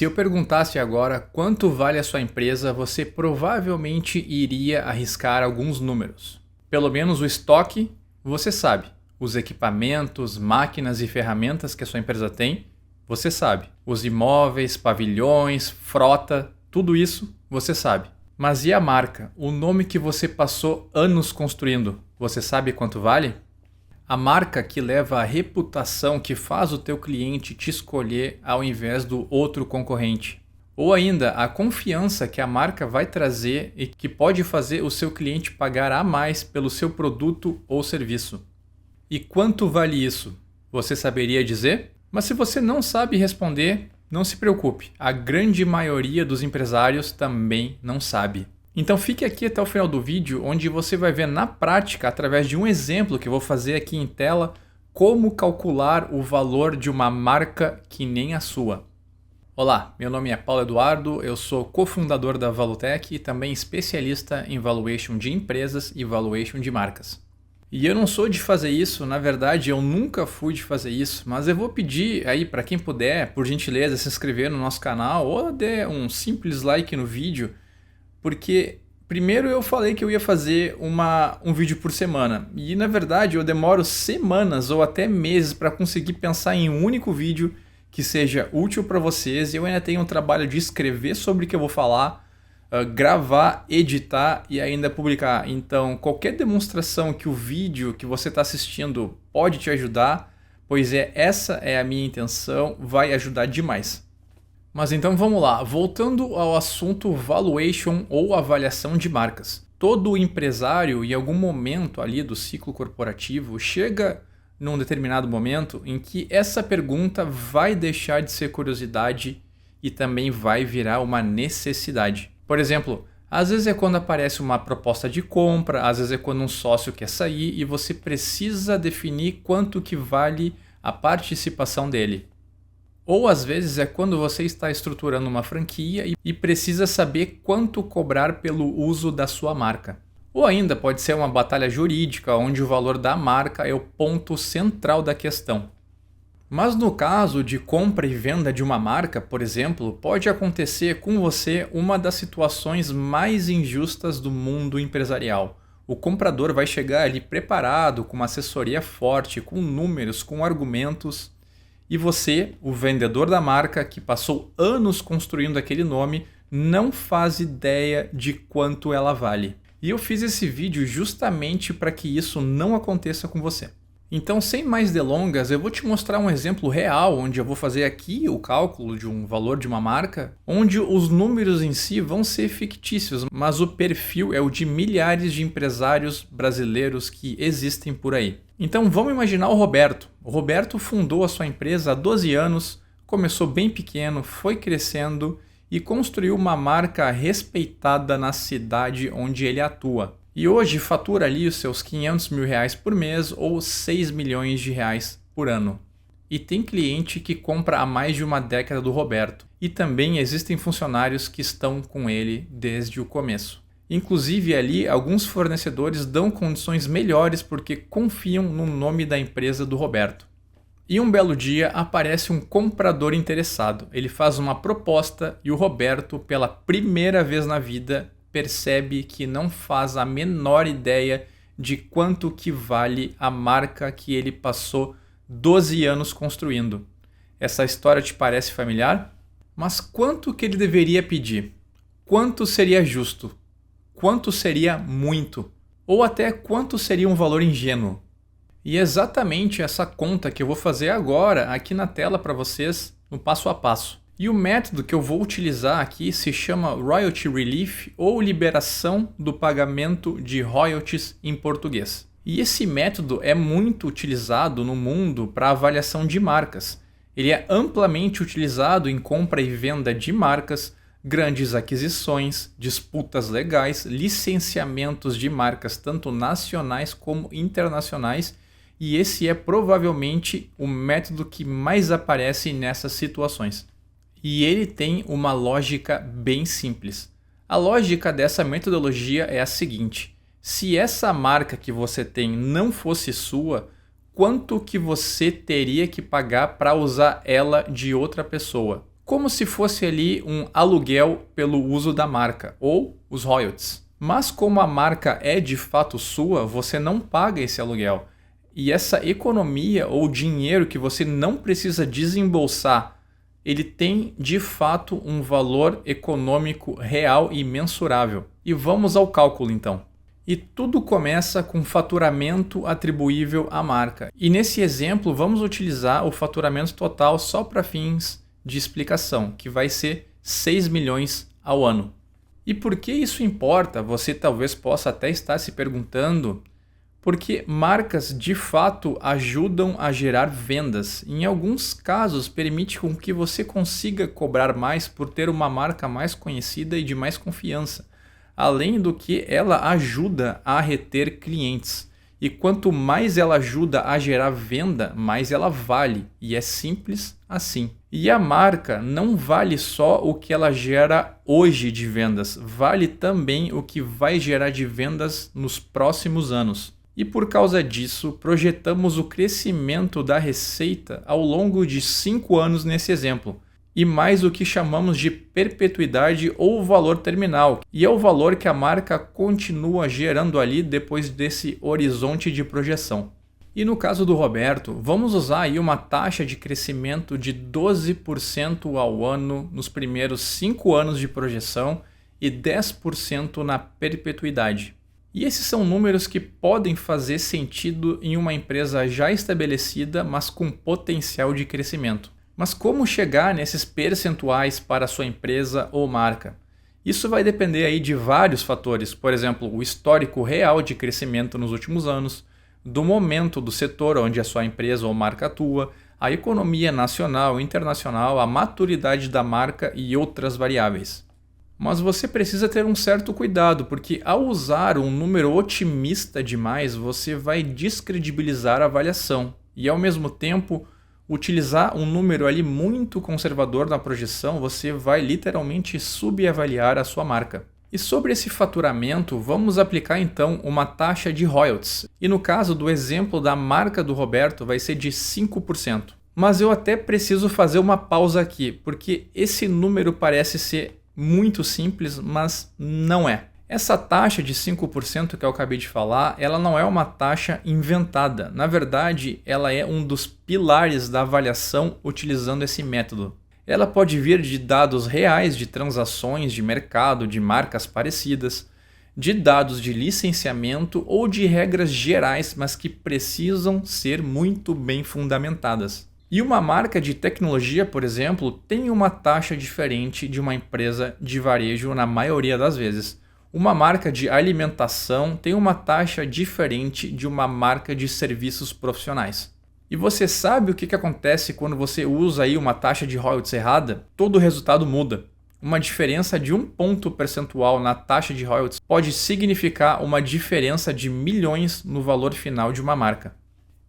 Se eu perguntasse agora quanto vale a sua empresa, você provavelmente iria arriscar alguns números. Pelo menos o estoque, você sabe. Os equipamentos, máquinas e ferramentas que a sua empresa tem, você sabe. Os imóveis, pavilhões, frota, tudo isso você sabe. Mas e a marca? O nome que você passou anos construindo, você sabe quanto vale? A marca que leva a reputação que faz o teu cliente te escolher ao invés do outro concorrente. Ou ainda, a confiança que a marca vai trazer e que pode fazer o seu cliente pagar a mais pelo seu produto ou serviço. E quanto vale isso? Você saberia dizer? Mas se você não sabe responder, não se preocupe. A grande maioria dos empresários também não sabe. Então fique aqui até o final do vídeo, onde você vai ver na prática, através de um exemplo que eu vou fazer aqui em tela, como calcular o valor de uma marca que nem a sua. Olá, meu nome é Paulo Eduardo, eu sou cofundador da Valutec e também especialista em valuation de empresas e valuation de marcas. E eu não sou de fazer isso, na verdade eu nunca fui de fazer isso, mas eu vou pedir aí para quem puder, por gentileza, se inscrever no nosso canal ou dar um simples like no vídeo, porque primeiro eu falei que eu ia fazer um vídeo por semana e na verdade eu demoro semanas ou até meses para conseguir pensar em um único vídeo que seja útil para vocês. E eu ainda tenho um trabalho de escrever sobre o que eu vou falar, gravar, editar e ainda publicar. Então qualquer demonstração que o vídeo que você está assistindo pode te ajudar, pois essa é a minha intenção, vai ajudar demais. Mas então vamos lá, voltando ao assunto valuation ou avaliação de marcas. Todo empresário em algum momento ali do ciclo corporativo chega num determinado momento em que essa pergunta vai deixar de ser curiosidade e também vai virar uma necessidade. Por exemplo, às vezes é quando aparece uma proposta de compra, às vezes é quando um sócio quer sair e você precisa definir quanto que vale a participação dele. Ou às vezes é quando você está estruturando uma franquia e precisa saber quanto cobrar pelo uso da sua marca. Ou ainda pode ser uma batalha jurídica onde o valor da marca é o ponto central da questão. Mas no caso de compra e venda de uma marca, por exemplo, pode acontecer com você uma das situações mais injustas do mundo empresarial. O comprador vai chegar ali preparado, com uma assessoria forte, com números, com argumentos. E você, o vendedor da marca, que passou anos construindo aquele nome, não faz ideia de quanto ela vale. E eu fiz esse vídeo justamente para que isso não aconteça com você. Então, sem mais delongas, eu vou te mostrar um exemplo real, onde eu vou fazer aqui o cálculo de um valor de uma marca, onde os números em si vão ser fictícios, mas o perfil é o de milhares de empresários brasileiros que existem por aí. Então vamos imaginar o Roberto. O Roberto fundou a sua empresa há 12 anos, começou bem pequeno, foi crescendo e construiu uma marca respeitada na cidade onde ele atua. E hoje fatura ali os seus R$500 mil por mês ou R$6 milhões por ano. E tem cliente que compra há mais de uma década do Roberto. E também existem funcionários que estão com ele desde o começo. Inclusive ali, alguns fornecedores dão condições melhores porque confiam no nome da empresa do Roberto. E um belo dia aparece um comprador interessado. Ele faz uma proposta e o Roberto, pela primeira vez na vida, percebe que não faz a menor ideia de quanto que vale a marca que ele passou 12 anos construindo. Essa história te parece familiar? Mas quanto que ele deveria pedir? Quanto seria justo? Quanto seria muito? Ou até quanto seria um valor ingênuo? E é exatamente essa conta que eu vou fazer agora aqui na tela para vocês no passo a passo. E o método que eu vou utilizar aqui se chama Royalty Relief ou liberação do pagamento de royalties em português. E esse método é muito utilizado no mundo para avaliação de marcas. Ele é amplamente utilizado em compra e venda de marcas, grandes aquisições, disputas legais, licenciamentos de marcas tanto nacionais como internacionais, e esse é provavelmente o método que mais aparece nessas situações. E ele tem uma lógica bem simples. A lógica dessa metodologia é a seguinte: se essa marca que você tem não fosse sua, quanto que você teria que pagar para usar ela de outra pessoa? como se fosse ali um aluguel pelo uso da marca, ou os royalties. Mas como a marca é de fato sua, você não paga esse aluguel. E essa economia ou dinheiro que você não precisa desembolsar, ele tem de fato um valor econômico real e mensurável. E vamos ao cálculo então. E tudo começa com faturamento atribuível à marca. E nesse exemplo vamos utilizar o faturamento total só para fins de explicação, que vai ser 6 milhões ao ano. E por que isso importa? Você talvez possa até estar se perguntando. Porque marcas de fato ajudam a gerar vendas. Em alguns casos, permite com que você consiga cobrar mais por ter uma marca mais conhecida e de mais confiança. Além do que ela ajuda a reter clientes. E quanto mais ela ajuda a gerar venda, mais ela vale. E é simples assim. E a marca não vale só o que ela gera hoje de vendas, vale também o que vai gerar de vendas nos próximos anos. E por causa disso, projetamos o crescimento da receita ao longo de 5 anos nesse exemplo, e mais o que chamamos de perpetuidade ou valor terminal, e é o valor que a marca continua gerando ali depois desse horizonte de projeção. E no caso do Roberto, vamos usar aí uma taxa de crescimento de 12% ao ano nos primeiros 5 anos de projeção e 10% na perpetuidade. E esses são números que podem fazer sentido em uma empresa já estabelecida, mas com potencial de crescimento. Mas como chegar nesses percentuais para a sua empresa ou marca? Isso vai depender aí de vários fatores, por exemplo, o histórico real de crescimento nos últimos anos, do momento do setor onde a sua empresa ou marca atua, a economia nacional e internacional, a maturidade da marca e outras variáveis. Mas você precisa ter um certo cuidado, porque ao usar um número otimista demais, você vai descredibilizar a avaliação e ao mesmo tempo utilizar um número ali muito conservador na projeção, você vai literalmente subavaliar a sua marca. E sobre esse faturamento, vamos aplicar então uma taxa de royalties. E no caso do exemplo da marca do Roberto, vai ser de 5%. Mas eu até preciso fazer uma pausa aqui, porque esse número parece ser muito simples, mas não é. Essa taxa de 5% que eu acabei de falar, ela não é uma taxa inventada. Na verdade, ela é um dos pilares da avaliação utilizando esse método. Ela pode vir de dados reais de transações de mercado, de marcas parecidas, de dados de licenciamento ou de regras gerais, mas que precisam ser muito bem fundamentadas. E uma marca de tecnologia, por exemplo, tem uma taxa diferente de uma empresa de varejo na maioria das vezes. Uma marca de alimentação tem uma taxa diferente de uma marca de serviços profissionais. E você sabe o que acontece quando você usa aí uma taxa de royalties errada? Todo o resultado muda. Uma diferença de 1 ponto percentual na taxa de royalties pode significar uma diferença de milhões no valor final de uma marca.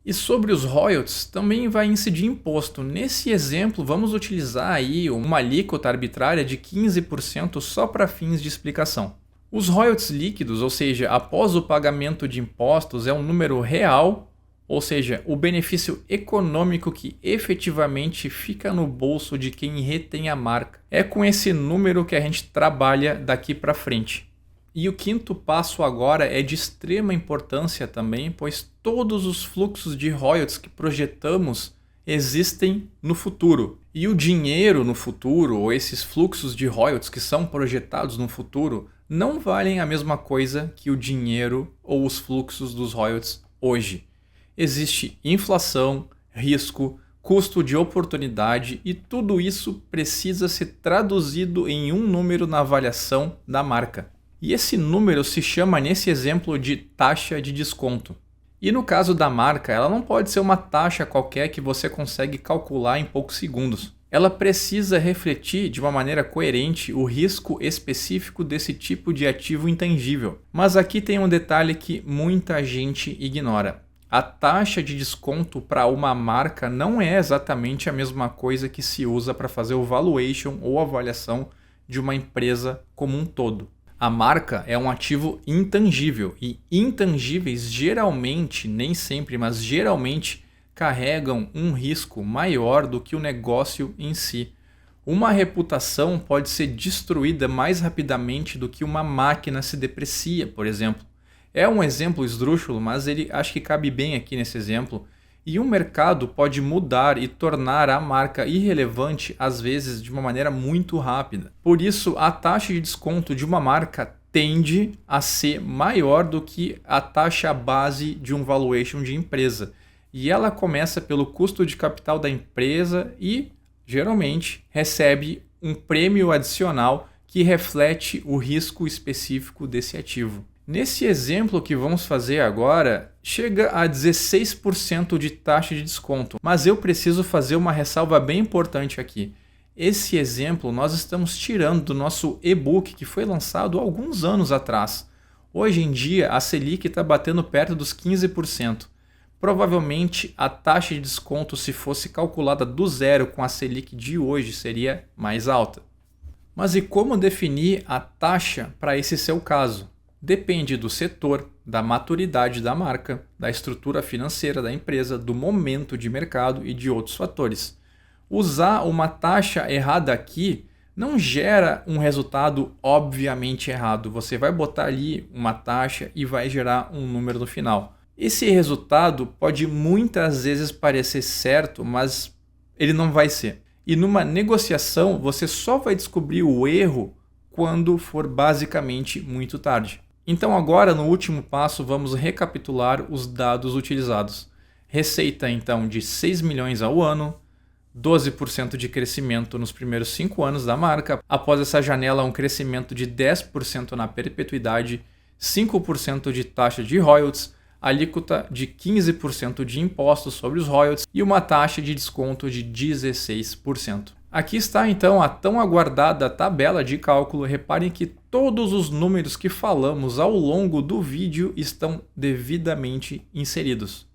E sobre os royalties, também vai incidir imposto. Nesse exemplo, vamos utilizar aí uma alíquota arbitrária de 15% só para fins de explicação. Os royalties líquidos, ou seja, após o pagamento de impostos, é um número real, ou seja, o benefício econômico que efetivamente fica no bolso de quem retém a marca. É com esse número que a gente trabalha daqui para frente. E o quinto passo agora é de extrema importância também, pois todos os fluxos de royalties que projetamos existem no futuro. E o dinheiro no futuro, ou esses fluxos de royalties que são projetados no futuro, não valem a mesma coisa que o dinheiro ou os fluxos dos royalties hoje. Existe inflação, risco, custo de oportunidade e tudo isso precisa ser traduzido em um número na avaliação da marca. E esse número se chama nesse exemplo de taxa de desconto. E no caso da marca, ela não pode ser uma taxa qualquer que você consegue calcular em poucos segundos. Ela precisa refletir de uma maneira coerente o risco específico desse tipo de ativo intangível. Mas aqui tem um detalhe que muita gente ignora. A taxa de desconto para uma marca não é exatamente a mesma coisa que se usa para fazer o valuation ou avaliação de uma empresa como um todo. A marca é um ativo intangível e intangíveis geralmente, nem sempre, mas geralmente carregam um risco maior do que o negócio em si. Uma reputação pode ser destruída mais rapidamente do que uma máquina se deprecia, por exemplo. É um exemplo esdrúxulo, mas ele acho que cabe bem aqui nesse exemplo. E um mercado pode mudar e tornar a marca irrelevante, às vezes, de uma maneira muito rápida. Por isso, a taxa de desconto de uma marca tende a ser maior do que a taxa base de um valuation de empresa. E ela começa pelo custo de capital da empresa e, geralmente, recebe um prêmio adicional que reflete o risco específico desse ativo. Nesse exemplo que vamos fazer agora, chega a 16% de taxa de desconto, mas eu preciso fazer uma ressalva bem importante aqui. Esse exemplo nós estamos tirando do nosso e-book que foi lançado há alguns anos atrás. Hoje em dia a Selic está batendo perto dos 15%. Provavelmente a taxa de desconto, se fosse calculada do zero com a Selic de hoje, seria mais alta. Mas e como definir a taxa para esse seu caso? Depende do setor, da maturidade da marca, da estrutura financeira da empresa, do momento de mercado e de outros fatores. Usar uma taxa errada aqui não gera um resultado obviamente errado. Você vai botar ali uma taxa e vai gerar um número no final. Esse resultado pode muitas vezes parecer certo, mas ele não vai ser. E numa negociação você só vai descobrir o erro quando for basicamente muito tarde. Então agora, no último passo, vamos recapitular os dados utilizados. Receita então de 6 milhões ao ano, 12% de crescimento nos primeiros 5 anos da marca. Após essa janela, um crescimento de 10% na perpetuidade, 5% de taxa de royalties, alíquota de 15% de impostos sobre os royalties e uma taxa de desconto de 16%. Aqui está então a tão aguardada tabela de cálculo. Reparem que todos os números que falamos ao longo do vídeo estão devidamente inseridos.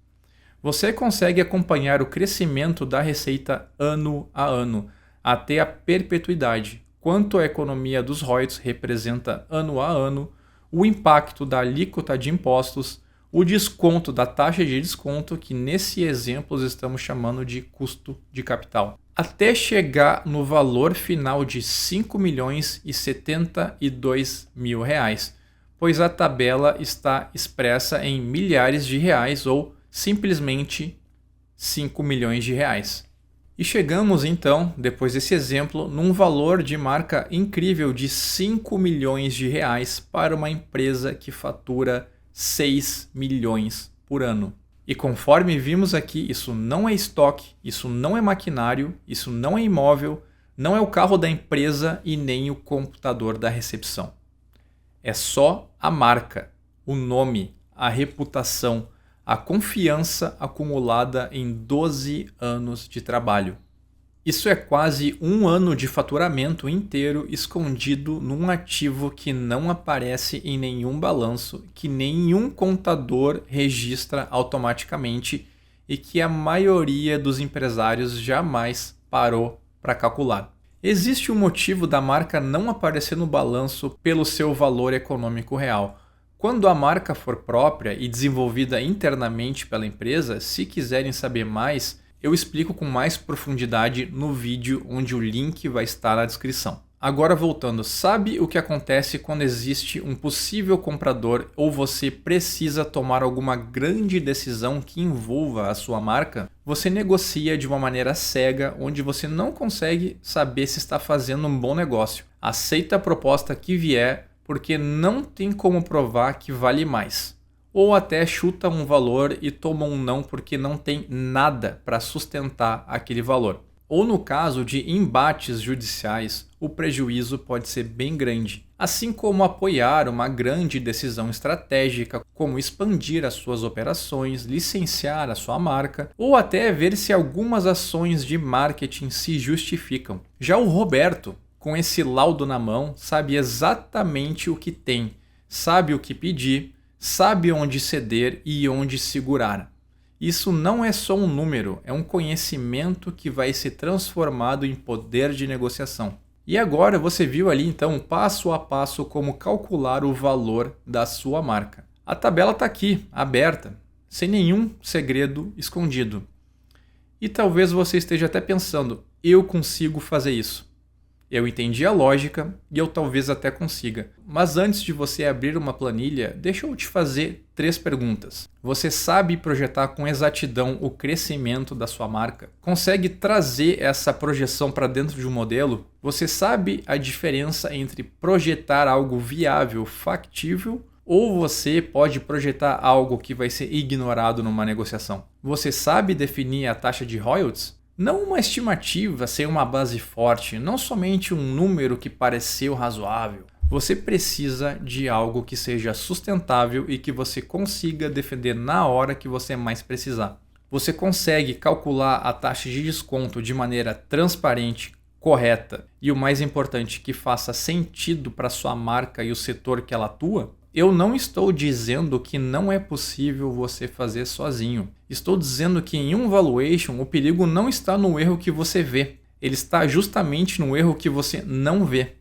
Você consegue acompanhar o crescimento da receita ano a ano, até a perpetuidade, quanto a economia dos royalties representa ano a ano, o impacto da alíquota de impostos, o desconto da taxa de desconto, que nesse exemplo estamos chamando de custo de capital, até chegar no valor final de R$ 5.072.000, pois a tabela está expressa em milhares de reais ou simplesmente 5 milhões de reais. E chegamos então, depois desse exemplo, num valor de marca incrível de 5 milhões de reais para uma empresa que fatura 6 milhões por ano. E conforme vimos aqui, isso não é estoque, isso não é maquinário, isso não é imóvel, não é o carro da empresa e nem o computador da recepção. É só a marca, o nome, a reputação, a confiança acumulada em 12 anos de trabalho. Isso é quase um ano de faturamento inteiro escondido num ativo que não aparece em nenhum balanço, que nenhum contador registra automaticamente e que a maioria dos empresários jamais parou para calcular. Existe um motivo da marca não aparecer no balanço pelo seu valor econômico real. Quando a marca for própria e desenvolvida internamente pela empresa, se quiserem saber mais, eu explico com mais profundidade no vídeo onde o link vai estar na descrição. Agora voltando, sabe o que acontece quando existe um possível comprador ou você precisa tomar alguma grande decisão que envolva a sua marca? Você negocia de uma maneira cega, onde você não consegue saber se está fazendo um bom negócio. Aceita a proposta que vier, porque não tem como provar que vale mais. Ou até chuta um valor e toma um não porque não tem nada para sustentar aquele valor. Ou no caso de embates judiciais, o prejuízo pode ser bem grande. Assim como apoiar uma grande decisão estratégica, como expandir as suas operações, licenciar a sua marca, ou até ver se algumas ações de marketing se justificam. Já o Roberto, com esse laudo na mão, sabe exatamente o que tem, sabe o que pedir, sabe onde ceder e onde segurar. Isso não é só um número, é um conhecimento que vai ser transformado em poder de negociação. E agora você viu ali então passo a passo como calcular o valor da sua marca. A tabela está aqui, aberta, sem nenhum segredo escondido. E talvez você esteja até pensando, eu consigo fazer isso. Eu entendi a lógica e eu talvez até consiga. Mas antes de você abrir uma planilha, deixa eu te fazer 3 perguntas. Você sabe projetar com exatidão o crescimento da sua marca? Consegue trazer essa projeção para dentro de um modelo? Você sabe a diferença entre projetar algo viável, factível, ou você pode projetar algo que vai ser ignorado numa negociação? Você sabe definir a taxa de royalties? Não uma estimativa sem uma base forte, não somente um número que pareceu razoável. Você precisa de algo que seja sustentável e que você consiga defender na hora que você mais precisar. Você consegue calcular a taxa de desconto de maneira transparente, correta e, o mais importante, que faça sentido para sua marca e o setor que ela atua? Eu não estou dizendo que não é possível você fazer sozinho. Estou dizendo que em um valuation o perigo não está no erro que você vê. Ele está justamente no erro que você não vê.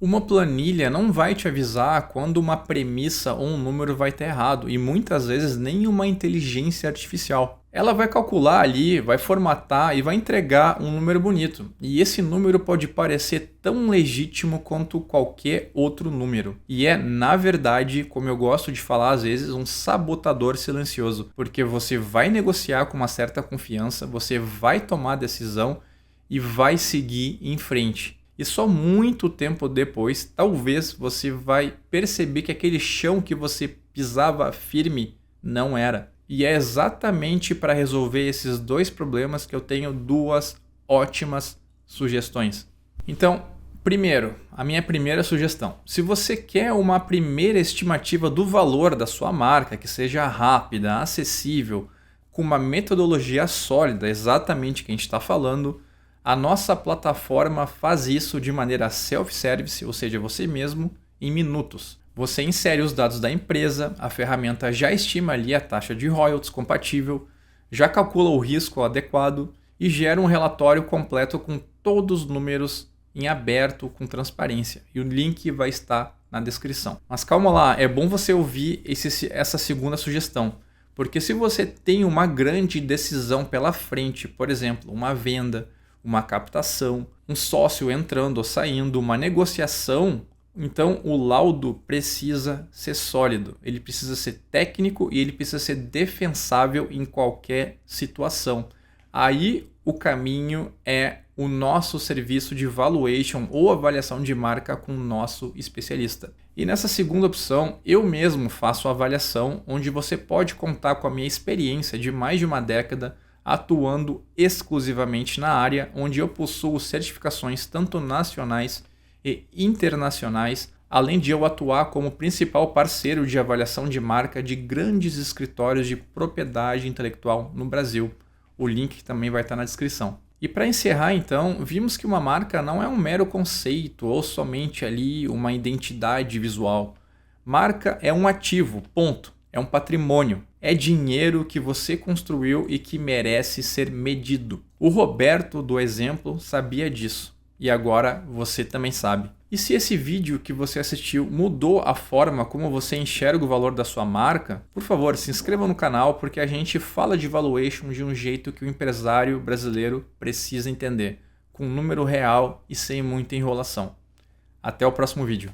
Uma planilha não vai te avisar quando uma premissa ou um número vai estar errado, e muitas vezes nem uma inteligência artificial. Ela vai calcular ali, vai formatar e vai entregar um número bonito. E esse número pode parecer tão legítimo quanto qualquer outro número. E é, na verdade, como eu gosto de falar às vezes, um sabotador silencioso. Porque você vai negociar com uma certa confiança, você vai tomar a decisão e vai seguir em frente. E só muito tempo depois, talvez você vai perceber que aquele chão que você pisava firme não era. E é exatamente para resolver esses 2 problemas que eu tenho 2 ótimas sugestões. Então, primeiro, a minha primeira sugestão. Se você quer uma primeira estimativa do valor da sua marca, que seja rápida, acessível, com uma metodologia sólida, exatamente o que a gente está falando, a nossa plataforma faz isso de maneira self-service, ou seja, você mesmo, em minutos. Você insere os dados da empresa, a ferramenta já estima ali a taxa de royalties compatível, já calcula o risco adequado e gera um relatório completo com todos os números em aberto, com transparência. E o link vai estar na descrição. Mas calma lá, é bom você ouvir essa segunda sugestão. Porque se você tem uma grande decisão pela frente, por exemplo, uma venda, uma captação, um sócio entrando ou saindo, uma negociação, então o laudo precisa ser sólido, ele precisa ser técnico e ele precisa ser defensável em qualquer situação. Aí o caminho é o nosso serviço de valuation ou avaliação de marca com o nosso especialista. E nessa segunda opção, eu mesmo faço a avaliação, onde você pode contar com a minha experiência de mais de uma década atuando exclusivamente na área, onde eu possuo certificações tanto nacionais e internacionais, além de eu atuar como principal parceiro de avaliação de marca de grandes escritórios de propriedade intelectual no Brasil. O link também vai estar na descrição. E para encerrar então, vimos que uma marca não é um mero conceito ou somente ali uma identidade visual. Marca é um ativo, ponto. É um patrimônio. É dinheiro que você construiu e que merece ser medido. O Roberto do exemplo sabia disso. E agora você também sabe. E se esse vídeo que você assistiu mudou a forma como você enxerga o valor da sua marca, por favor, se inscreva no canal, porque a gente fala de valuation de um jeito que o empresário brasileiro precisa entender, com um número real e sem muita enrolação. Até o próximo vídeo.